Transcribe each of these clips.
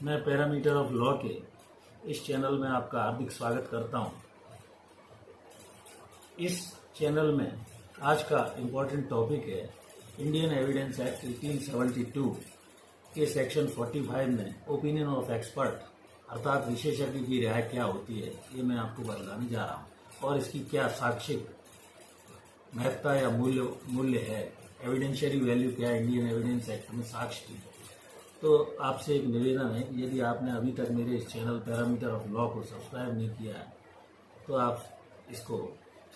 मैं parameter of law के इस चैनल में आपका हार्दिक स्वागत करता हूं। इस चैनल में आज का इम्पोर्टेंट टॉपिक है इंडियन एविडेंस एक्ट 1872 के सेक्शन 45 में ओपिनियन ऑफ एक्सपर्ट अर्थात विशेषज्ञ की राय क्या होती है, ये मैं आपको बताने जा रहा हूँ और इसकी क्या साक्षिक महत्ता या मूल्य है, एविडेंशियरी वैल्यू क्या है इंडियन एविडेंस एक्ट में साक्ष्य की। तो आपसे एक निवेदन है, यदि आपने अभी तक मेरे इस चैनल पैरामीटर ऑफ लॉ को सब्सक्राइब नहीं किया है तो आप इसको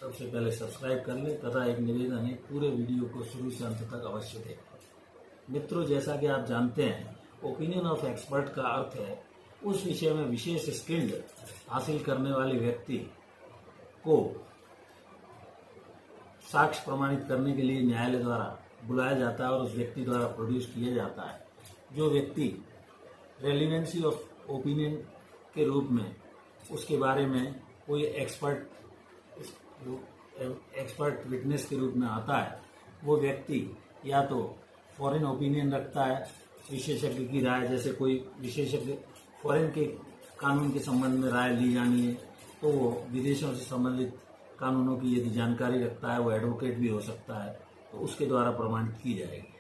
सबसे पहले सब्सक्राइब कर लें तथा एक निवेदन है, पूरे वीडियो को शुरू से अंत तक अवश्य देखें। मित्रों, जैसा कि आप जानते हैं, ओपिनियन ऑफ एक्सपर्ट का अर्थ है उस विषय में विशेष स्किल्ड हासिल करने वाले व्यक्ति को साक्ष्य प्रमाणित करने के लिए न्यायालय द्वारा बुलाया जाता है और उस व्यक्ति द्वारा प्रोड्यूस किया जाता है। जो व्यक्ति रेलिवेंसी ऑफ ओपिनियन के रूप में उसके बारे में कोई एक्सपर्ट विटनेस के रूप में आता है, वो व्यक्ति या तो फॉरेन ओपिनियन रखता है, विशेषज्ञ की राय, जैसे कोई विशेषज्ञ फॉरेन के कानून के संबंध में राय ली जानी है तो वो विदेशों से संबंधित कानूनों की यदि जानकारी रखता है, वो एडवोकेट भी हो सकता है, तो उसके द्वारा प्रमाणित की जाएगी।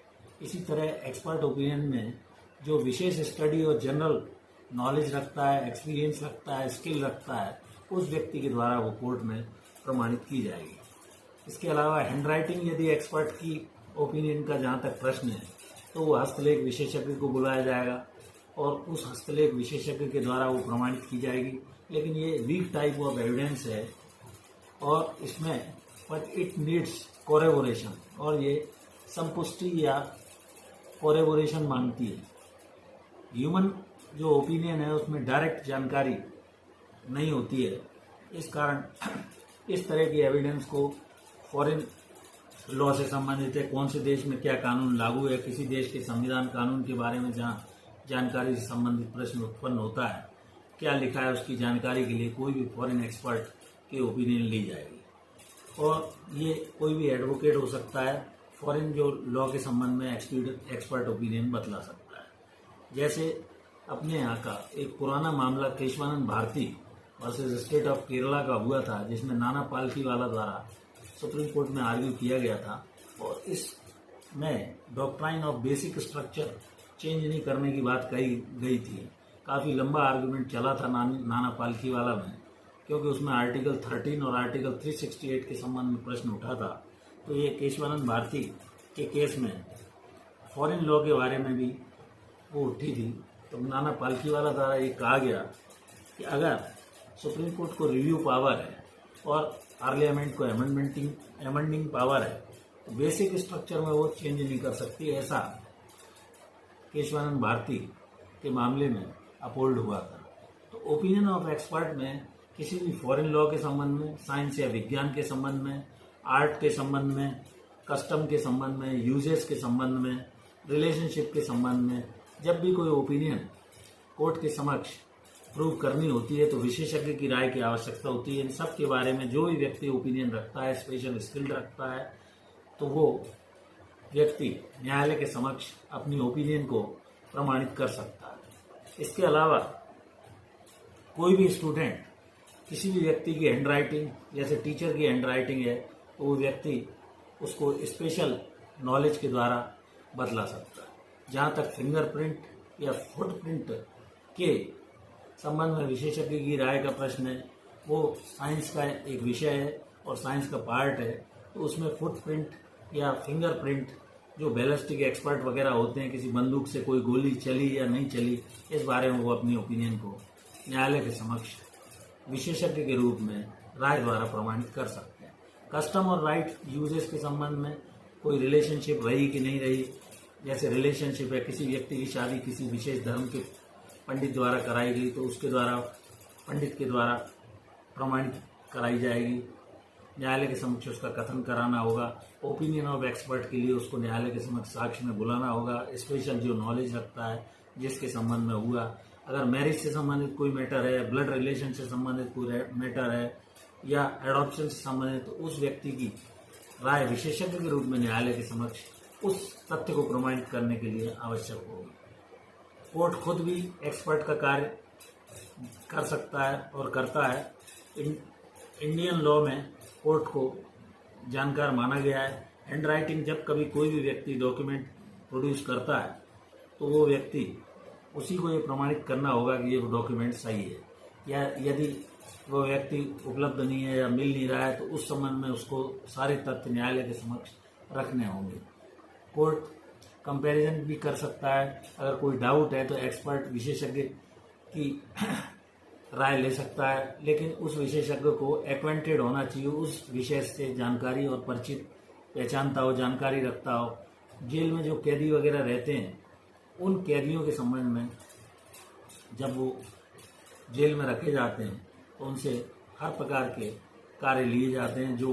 इसी तरह एक्सपर्ट ओपिनियन में जो विशेष स्टडी और जनरल नॉलेज रखता है, एक्सपीरियंस रखता है, स्किल रखता है, उस व्यक्ति के द्वारा वो कोर्ट में प्रमाणित की जाएगी। इसके अलावा हैंडराइटिंग, यदि एक्सपर्ट की ओपिनियन का जहाँ तक प्रश्न है तो वो हस्तलेख विशेषज्ञ को बुलाया जाएगा और उस हस्तलेख विशेषज्ञ के द्वारा वो प्रमाणित की जाएगी। लेकिन ये वीक टाइप ऑफ एविडेंस है और इसमें बट इट नीड्स कोरेबोरेशन, और ये संपुष्टि या कोरेबोरेशन मांगती है। ह्यूमन जो ओपिनियन है उसमें डायरेक्ट जानकारी नहीं होती है, इस कारण इस तरह की एविडेंस को फॉरेन लॉ से संबंधित है, कौन से देश में क्या कानून लागू है, किसी देश के संविधान कानून के बारे में जहाँ जानकारी से संबंधित प्रश्न उत्पन्न होता है, क्या लिखा है उसकी जानकारी के लिए कोई भी फॉरेन एक्सपर्ट की ओपिनियन ली जाएगी। और ये कोई भी एडवोकेट हो सकता है, फॉरेन जो लॉ के संबंध में एक्सपर्ट ओपिनियन बतला सकता है। जैसे अपने यहाँ का एक पुराना मामला Keshavananda Bharati versus state of Kerala का हुआ था, जिसमें नाना पालकीवाला द्वारा सुप्रीम कोर्ट में आर्ग्यू किया गया था और इसमें doctrine of basic structure change नहीं करने की बात कही गई थी। काफ़ी लंबा आर्गूमेंट चला था नाना पालकीवाला में, क्योंकि उसमें आर्टिकल 13 और आर्टिकल 368 के संबंध में प्रश्न उठा था। तो ये केशवानंद भारती के केस में फॉरेन लॉ के बारे में भी वो उठी थी। तो नाना पालकीवाला द्वारा ये कहा गया कि अगर सुप्रीम कोर्ट को रिव्यू पावर है और पार्लियामेंट को एमेंडिंग पावर है तो बेसिक स्ट्रक्चर में वो चेंज नहीं कर सकती। ऐसा केशवानंद भारती के मामले में अपहोल्ड हुआ था। तो ओपिनियन ऑफ एक्सपर्ट में किसी भी फॉरेन लॉ के संबंध में, साइंस या विज्ञान के संबंध में, आर्ट के संबंध में, कस्टम के संबंध में, यूजेस के संबंध में, रिलेशनशिप के संबंध में, जब भी कोई ओपिनियन कोर्ट के समक्ष प्रूव करनी होती है तो विशेषज्ञ की राय की आवश्यकता होती है। इन सब के बारे में जो भी व्यक्ति ओपिनियन रखता है, स्पेशल स्किल रखता है, तो वो व्यक्ति न्यायालय के समक्ष अपनी ओपिनियन को प्रमाणित कर सकता है। इसके अलावा कोई भी स्टूडेंट किसी भी व्यक्ति की हैंडराइटिंग, जैसे टीचर की हैंडराइटिंग है, तो वो व्यक्ति उसको स्पेशल नॉलेज के द्वारा बतला सकता है। जहाँ तक फिंगरप्रिंट या फुटप्रिंट के संबंध में विशेषज्ञ की राय का प्रश्न है, वो साइंस का एक विषय है और साइंस का पार्ट है, तो उसमें फुटप्रिंट या फिंगरप्रिंट जो बैलिस्टिक एक्सपर्ट वगैरह होते हैं, किसी बंदूक से कोई गोली चली या नहीं चली, इस बारे में वो अपनी ओपिनियन को न्यायालय के समक्ष विशेषज्ञ के रूप में राय द्वारा प्रमाणित कर सकते हैं। कस्टम और राइट यूजेस के संबंध में कोई रिलेशनशिप रही कि नहीं रही, जैसे रिलेशनशिप है, किसी व्यक्ति की शादी किसी विशेष धर्म के पंडित द्वारा कराई गई तो उसके द्वारा, पंडित के द्वारा प्रमाणित कराई जाएगी। न्यायालय के समक्ष उसका कथन कराना होगा। ओपिनियन ऑफ एक्सपर्ट के लिए उसको न्यायालय के समक्ष साक्ष्य में बुलाना होगा। स्पेशल जो नॉलेज रखता है जिसके संबंध में हुआ, अगर मैरिज से संबंधित कोई मैटर है, ब्लड रिलेशन से संबंधित कोई मैटर है या एडॉप्शन से संबंधित, तो उस व्यक्ति की राय विशेषज्ञ के रूप में न्यायालय के समक्ष उस तथ्य को प्रमाणित करने के लिए आवश्यक होगी। कोर्ट खुद भी एक्सपर्ट का कार्य कर सकता है और करता है। इंडियन लॉ में कोर्ट को जानकार माना गया है। हैंड राइटिंग, जब कभी कोई भी व्यक्ति डॉक्यूमेंट प्रोड्यूस करता है तो वो व्यक्ति उसी को ये प्रमाणित करना होगा कि ये डॉक्यूमेंट सही है, या यदि वो व्यक्ति उपलब्ध नहीं है या मिल नहीं रहा है तो उस संबंध में उसको सारे तथ्य न्यायालय के समक्ष रखने होंगे। कोर्ट कंपैरिजन भी कर सकता है। अगर कोई डाउट है तो एक्सपर्ट विशेषज्ञ की राय ले सकता है, लेकिन उस विशेषज्ञ को एक्वेंटेड होना चाहिए, उस विषय से जानकारी और परिचित, पहचानता हो, जानकारी रखता हो। जेल में जो कैदी वगैरह रहते हैं उन कैदियों के संबंध में जब वो जेल में रखे जाते हैं तो उनसे हर प्रकार के कार्य लिए जाते हैं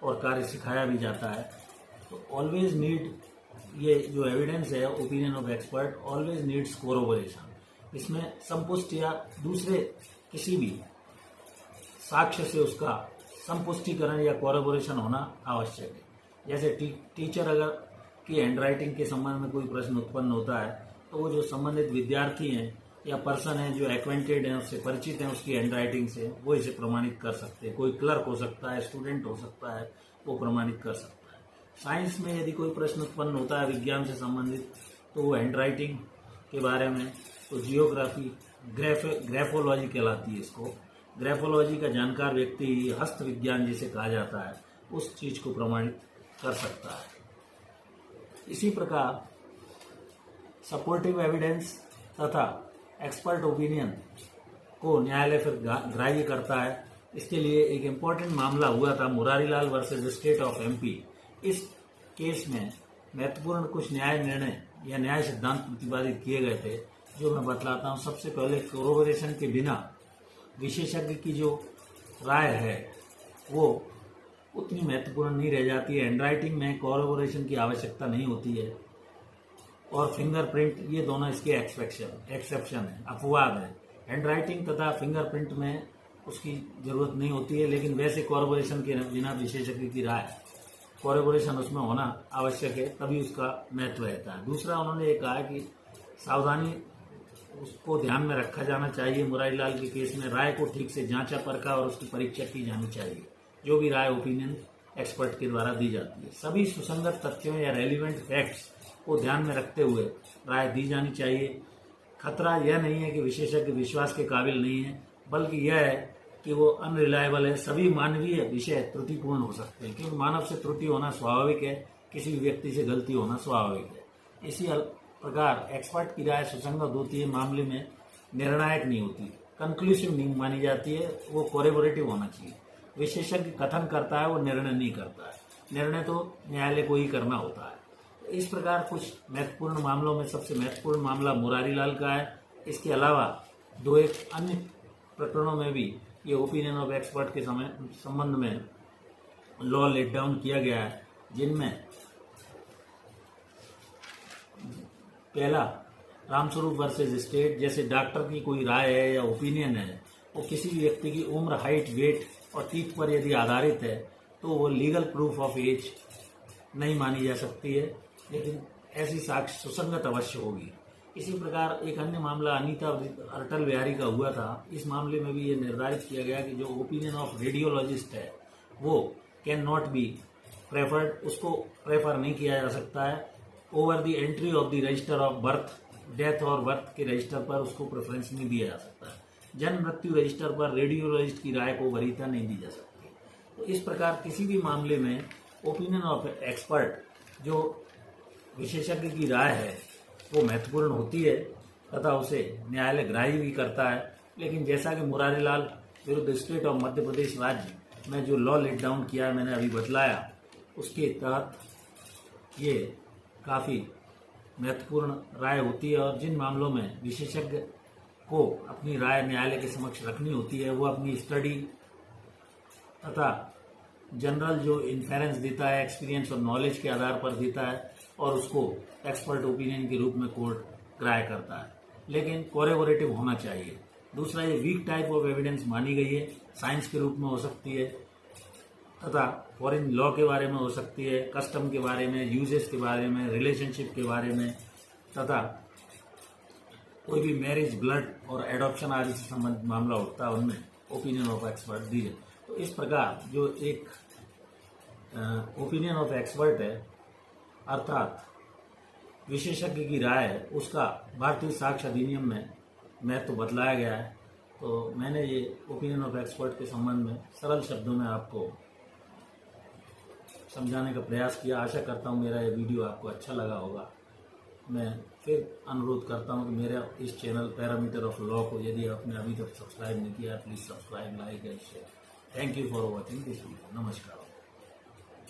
और कार्य सिखाया भी जाता है। तो ऑलवेज नीड, ये जो एविडेंस है opinion of expert always needs corroboration. इसमें संपुष्टि या दूसरे किसी भी साक्ष्य से उसका संपुष्टिकरण या कोरोबोरेशन होना आवश्यक है। जैसे टीचर अगर की हैंडराइटिंग के संबंध में कोई प्रश्न उत्पन्न होता है तो वो जो संबंधित विद्यार्थी हैं या पर्सन है जो एक्वेंटेड हैं, उससे परिचित हैं उसकी हैंडराइटिंग से, वो इसे प्रमाणित कर सकते हैं। कोई क्लर्क हो सकता है, स्टूडेंट हो सकता है, वो प्रमाणित कर सकता है। साइंस में यदि कोई प्रश्न उत्पन्न होता है विज्ञान से संबंधित तो वो हैंडराइटिंग के बारे में, तो जियोग्राफी ग्राफोलॉजी कहलाती है। इसको ग्राफोलॉजी का जानकार व्यक्ति हस्त विज्ञान जिसे कहा जाता है उस चीज को प्रमाणित कर सकता है। इसी प्रकार सपोर्टिव एविडेंस तथा एक्सपर्ट ओपिनियन को न्यायालय फिर ग्राह्य करता है। इसके लिए एक इम्पोर्टेंट मामला हुआ था Murarilal versus state of MP. इस केस में महत्वपूर्ण कुछ न्याय निर्णय या न्याय सिद्धांत प्रतिपादित किए गए थे जो मैं बतलाता हूँ। सबसे पहले कोरोबोरेशन के बिना विशेषज्ञ की जो राय है वो उतनी महत्वपूर्ण नहीं रह जाती है। हैंडराइटिंग में कोरोबोरेशन की आवश्यकता नहीं होती है और फिंगरप्रिंट, ये दोनों इसके एक्सेप्शन है, अपवाद है। हैंडराइटिंग तथा फिंगरप्रिंट में उसकी जरूरत नहीं होती है, लेकिन वैसे कोरोबोरेशन के बिना विशेषज्ञ की राय, कोरोबोरेशन उसमें होना आवश्यक है, तभी उसका महत्व रहता है। दूसरा उन्होंने ये कहा कि सावधानी उसको ध्यान में रखा जाना चाहिए। मुरारीलाल के केस में राय को ठीक से जांचा परखा और उसकी परीक्षा की जानी चाहिए। जो भी राय ओपिनियन एक्सपर्ट के द्वारा दी जाती है, सभी सुसंगत तथ्यों या रेलिवेंट फैक्ट्स को ध्यान में रखते हुए राय दी जानी चाहिए। खतरा यह नहीं है कि विशेषज्ञ विश्वास के काबिल नहीं है, बल्कि यह है कि वो अनरिलायबल है। सभी मानवीय विषय त्रुटिपूर्ण हो सकते हैं, क्योंकि मानव से त्रुटि होना स्वाभाविक है, किसी भी व्यक्ति से गलती होना स्वाभाविक है। इसी प्रकार एक्सपर्ट की राय सुसंगत होती है, मामले में निर्णायक नहीं होती, कंक्लूसिव नहीं मानी जाती है, वो कोरेबोरेटिव होना चाहिए। विशेषज्ञ कथन करता है, वो निर्णय नहीं करता है, निर्णय तो न्यायालय को ही करना होता है। इस प्रकार कुछ महत्वपूर्ण मामलों में सबसे महत्वपूर्ण मामला मुरारीलाल का है। इसके अलावा दो एक अन्य प्रकरणों में भी ये ओपिनियन ऑफ एक्सपर्ट के संबंध में लॉ लेट डाउन किया गया है, जिनमें पहला रामस्वरूप वर्सेस स्टेट। जैसे डॉक्टर की कोई राय है या ओपिनियन है, वो किसी भी व्यक्ति की उम्र, हाइट, वेट और टीथ पर यदि आधारित है तो वो लीगल प्रूफ ऑफ एज नहीं मानी जा सकती है, लेकिन ऐसी साक्ष्य सुसंगत अवश्य होगी। इसी प्रकार एक अन्य मामला अनीता अटल बिहारी का हुआ था। इस मामले में भी ये निर्धारित किया गया कि जो ओपिनियन ऑफ रेडियोलॉजिस्ट है वो कैन नॉट बी प्रेफर्ड, उसको प्रेफर नहीं किया जा सकता है over the entry of the register of birth, death और बर्थ के रजिस्टर पर उसको प्रेफरेंस नहीं दिया जा सकता है। जन्म मृत्यु रजिस्टर पर रेडियोलॉजिस्ट की राय को वरीयता नहीं दी जा सकती। तो इस प्रकार किसी भी मामले में ओपिनियन ऑफ एक्सपर्ट, जो विशेषज्ञ की राय है, वो महत्वपूर्ण होती है तथा उसे न्यायालय ग्राह्य भी करता है। लेकिन जैसा कि मुरारीलाल विरुद्ध स्टेट ऑफ मध्य प्रदेश राज्य में जो लॉ लेट डाउन किया है, मैंने अभी बतलाया, उसके तहत ये काफ़ी महत्वपूर्ण राय होती है। और जिन मामलों में विशेषज्ञ को अपनी राय न्यायालय के समक्ष रखनी होती है, वो अपनी स्टडी तथा जनरल जो इन्फेरेंस देता है, एक्सपीरियंस और नॉलेज के आधार पर देता है और उसको एक्सपर्ट ओपिनियन के रूप में कोर्ट ग्राह्य करता है, लेकिन कोरेबोरेटिव होना चाहिए। दूसरा, ये वीक टाइप ऑफ एविडेंस मानी गई है, साइंस के रूप में हो सकती है तथा फॉरेन लॉ के बारे में हो सकती है, कस्टम के बारे में, यूजेस के बारे में, रिलेशनशिप के बारे में तथा कोई भी मैरिज, ब्लड और एडॉप्शन आदि से संबंधित मामला उठता है उनमें ओपिनियन ऑफ एक्सपर्ट दी है। तो इस प्रकार जो एक ओपिनियन ऑफ एक्सपर्ट है अर्थात विशेषज्ञ की राय है, उसका भारतीय साक्ष्य अधिनियम में महत्व बतलाया गया है। तो मैंने ये ओपिनियन ऑफ एक्सपर्ट के संबंध में सरल शब्दों में आपको समझाने का प्रयास किया। आशा करता हूँ मेरा ये वीडियो आपको अच्छा लगा होगा। मैं फिर अनुरोध करता हूँ कि मेरा इस चैनल पैरामीटर ऑफ लॉ को यदि आपने अभी तक सब्सक्राइब नहीं किया, please subscribe, like and share. Thank you for watching this video. नमस्कार।